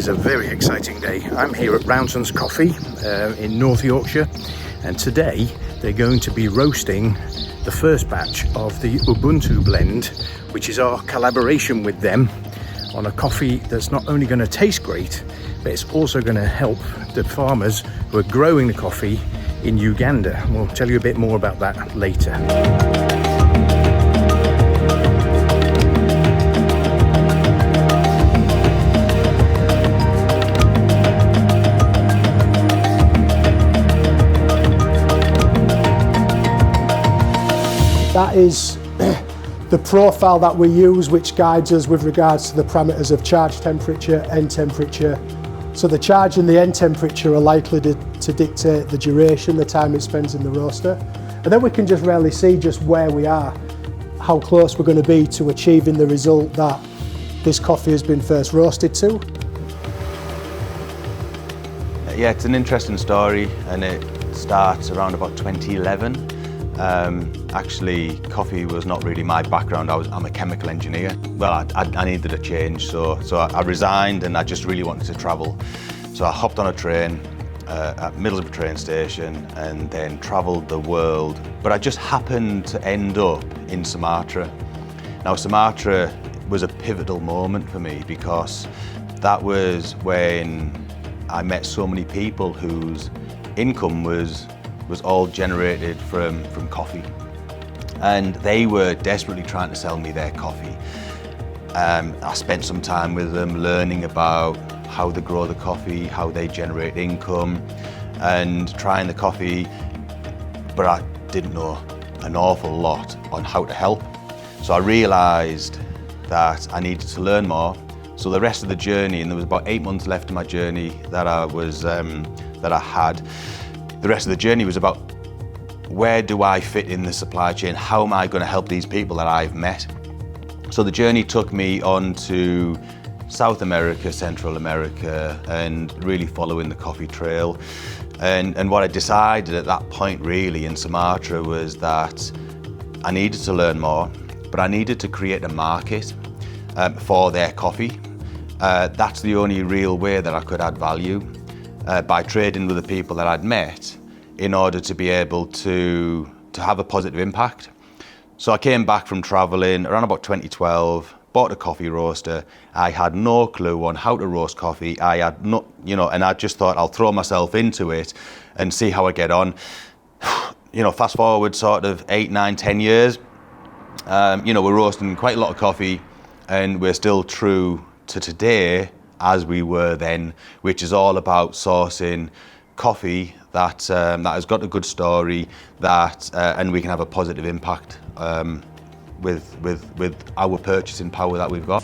is a very exciting day. I'm here at Rounton's Coffee in North Yorkshire, and today they're going to be roasting the first batch of the Ubuntu blend, which is our collaboration with them on a coffee that's not only going to taste great, but it's also going to help the farmers who are growing the coffee in Uganda. We'll tell you a bit more about that later. That is the profile that we use, which guides us with regards to the parameters of charge temperature, end temperature. So the charge and the end temperature are likely to dictate the duration, the time it spends in the roaster. And then we can just really see just where we are, how close we're going to be to achieving the result that this coffee has been first roasted to. Yeah, it's an interesting story, and it starts around about 2011. Actually, coffee was not really my background. I'm a chemical engineer. Well, I needed a change, so I resigned, and I just really wanted to travel. So I hopped on a train at middle of a train station and then travelled the world. But I just happened to end up in Sumatra. Now, Sumatra was a pivotal moment for me because that was when I met so many people whose income was all generated from coffee. And they were desperately trying to sell me their coffee. I spent some time with them learning about how they grow the coffee, how they generate income, and trying the coffee, but I didn't know an awful lot on how to help. So I realised that I needed to learn more. So the rest of the journey, and there was about 8 months left in my journey that I had, the rest of the journey was about where do I fit in the supply chain? How am I going to help these people that I've met? So the journey took me on to South America, Central America, and really following the coffee trail. And what I decided at that point really in Sumatra was that I needed to learn more, but I needed to create a market for their coffee. That's the only real way that I could add value. By trading with the people that I'd met in order to be able to have a positive impact. So I came back from traveling around about 2012, bought a coffee roaster. I had no clue on how to roast coffee. I had no, and I just thought I'll throw myself into it and see how I get on. Fast forward sort of 8, 9, 10 years, we're roasting quite a lot of coffee, and we're still true to today as we were then, which is all about sourcing coffee that has got a good story, and we can have a positive impact with our purchasing power that we've got.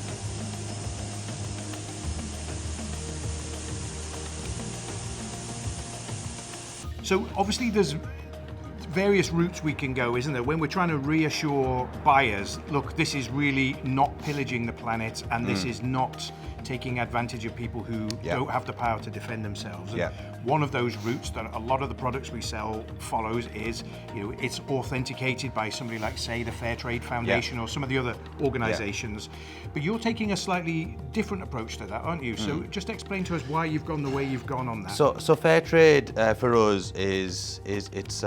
So obviously there's various routes we can go, isn't there? When we're trying to reassure buyers, look, this is really not pillaging the planet, and this is not taking advantage of people who don't have the power to defend themselves. And one of those routes that a lot of the products we sell follows is, it's authenticated by somebody like, say, the Fair Trade Foundation or some of the other organizations. But you're taking a slightly different approach to that, aren't you? So just explain to us why you've gone the way you've gone on that. So Fair Trade for us is it's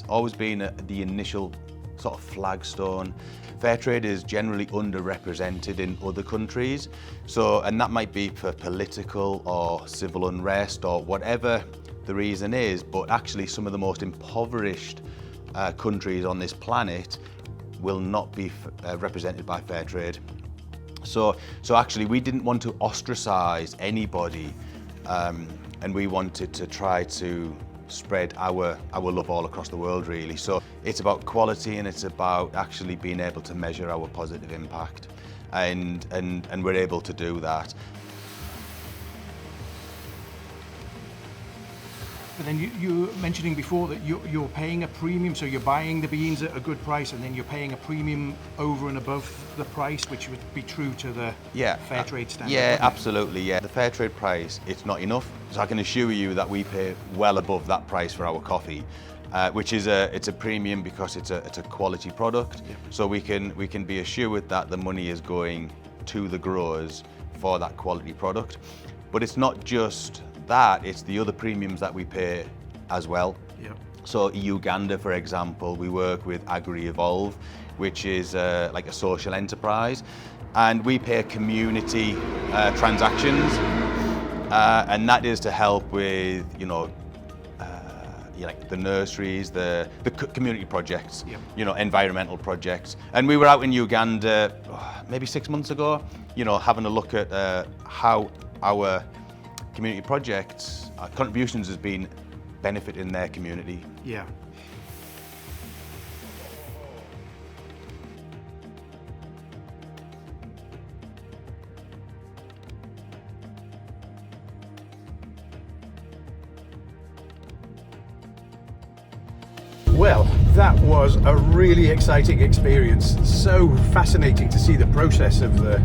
always been the initial sort of flagstone. Fair trade is generally underrepresented in other countries, and that might be for political or civil unrest or whatever the reason is, but actually some of the most impoverished countries on this planet will not be represented by fair trade. So actually we didn't want to ostracize anybody, and we wanted to try to spread our love all across the world, really. So it's about quality, and it's about actually being able to measure our positive impact, and we're able to do that. But then you were mentioning before that you're paying a premium, so you're buying the beans at a good price, and then you're paying a premium over and above the price, which would be true to the fair trade standard. Yeah, absolutely. Yeah, the fair trade price, it's not enough. So I can assure you that we pay well above that price for our coffee, which is it's a premium because it's a quality product. Yeah. So we can be assured that the money is going to the growers for that quality product. But it's not just that, it's the other premiums that we pay as well. Yeah. So Uganda, for example, we work with Agri-Evolve, which is like a social enterprise, and we pay community transactions, and that is to help with, like the nurseries, the community projects, Yep. Environmental projects. And we were out in Uganda maybe 6 months ago, having a look at how our community projects, our contributions has been benefiting their community. Yeah. Well, that was a really exciting experience. So fascinating to see the process of the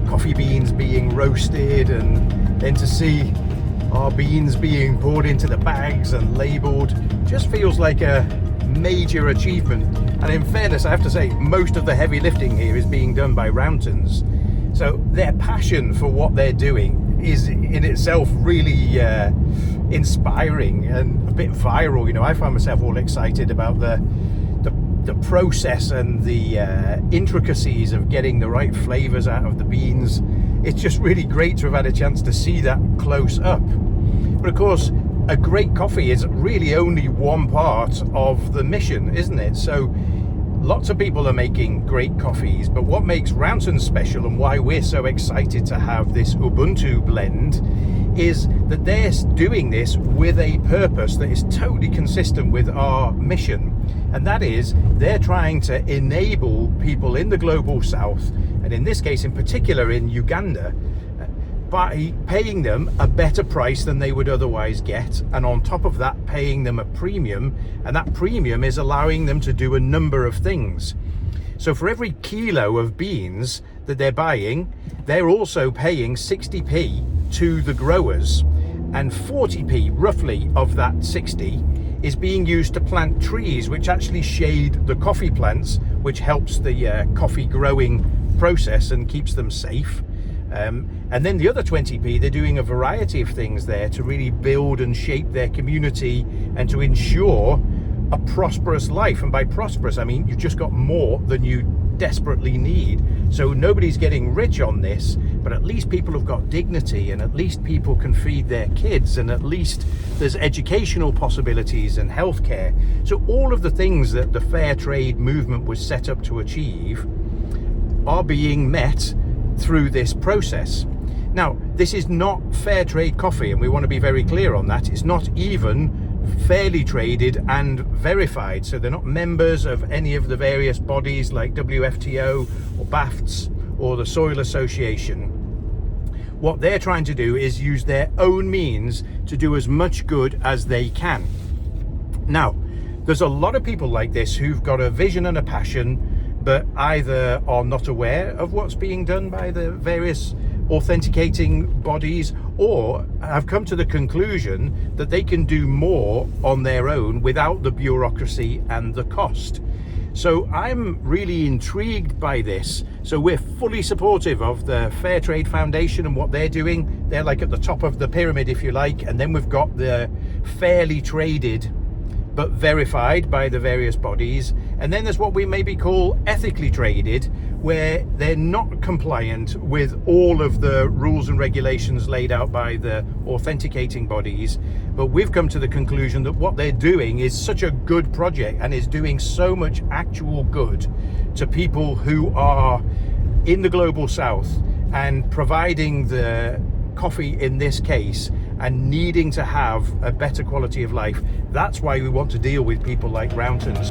coffee beans being roasted, and then to see our beans being poured into the bags and labelled. Just feels like a major achievement. And in fairness, I have to say, most of the heavy lifting here is being done by Rountons. So their passion for what they're doing is in itself really inspiring and a bit viral. I find myself all excited about the process and the intricacies of getting the right flavors out of the beans. It's just really great to have had a chance to see that close up. But of course, a great coffee is really only one part of the mission, isn't it? So lots of people are making great coffees, but what makes Rounton special and why we're so excited to have this Ubuntu blend is that they're doing this with a purpose that is totally consistent with our mission. And that is, they're trying to enable people in the global south, and in this case in particular in Uganda, by paying them a better price than they would otherwise get, and on top of that paying them a premium, and that premium is allowing them to do a number of things. So for every kilo of beans that they're buying, they're also paying 60p to the growers, and 40p roughly of that 60 is being used to plant trees which actually shade the coffee plants, which helps the coffee growing process and keeps them safe. And then the other 20p, they're doing a variety of things there to really build and shape their community and to ensure a prosperous life. And by prosperous, I mean you've just got more than you desperately need. So nobody's getting rich on this, but at least people have got dignity, and at least people can feed their kids, and at least there's educational possibilities and healthcare. So all of the things that the fair trade movement was set up to achieve are being met through this process. Now, this is not fair trade coffee, and we want to be very clear on that. It's not even fairly traded and verified, so they're not members of any of the various bodies like WFTO or BAFTS or the Soil Association. What they're trying to do is use their own means to do as much good as they can. Now, there's a lot of people like this who've got a vision and a passion, but either are not aware of what's being done by the various authenticating bodies, or have come to the conclusion that they can do more on their own without the bureaucracy and the cost. So I'm really intrigued by this. So we're fully supportive of the Fair Trade Foundation and what they're doing. They're like at the top of the pyramid, if you like, and then we've got the fairly traded but verified by the various bodies, and then there's what we maybe call ethically traded, where they're not compliant with all of the rules and regulations laid out by the authenticating bodies. But we've come to the conclusion that what they're doing is such a good project and is doing so much actual good to people who are in the global south and providing the coffee in this case and needing to have a better quality of life. That's why we want to deal with people like Rountons.